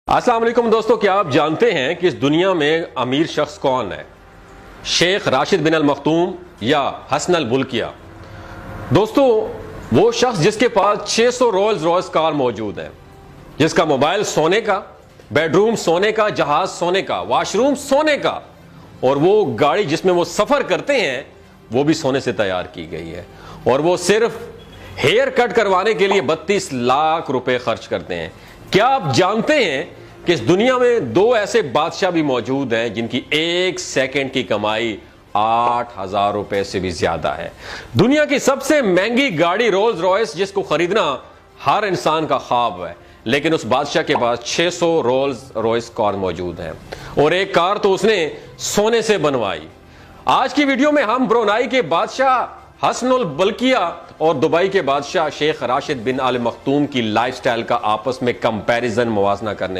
अस्सलाम वालेकुम दोस्तों, क्या आप जानते हैं कि इस दुनिया में अमीर शख्स कौन है? शेख राशिद बिन अल मखतूम या हसन अल बुल्किया? दोस्तों, वो शख्स जिसके पास 600 रोल्स रॉयस कार मौजूद है, जिसका मोबाइल सोने का, बेडरूम सोने का, जहाज सोने का, वॉशरूम सोने का, और वो गाड़ी जिसमें वो सफर करते हैं वो भी सोने से तैयार की गई है। और वो सिर्फ हेयर कट करवाने के लिए 32 लाख रुपए खर्च करते हैं। क्या आप जानते हैं कि इस दुनिया में दो ऐसे बादशाह भी मौजूद हैं जिनकी एक सेकंड की कमाई 8,000 रुपए से भी ज्यादा है? दुनिया की सबसे महंगी गाड़ी रोल्स रॉयस, जिसको खरीदना हर इंसान का ख्वाब है, लेकिन उस बादशाह के पास 600 रोल्स रॉयस कार मौजूद है, और एक कार तो उसने सोने से बनवाई। आज की वीडियो में हम ब्रुनाई के बादशाह हसन अल बुल्किया और दुबई के बादशाह शेख राशिद बिन अल मखतूम की लाइफस्टाइल का आपस में कंपैरिजन मुवाजना करने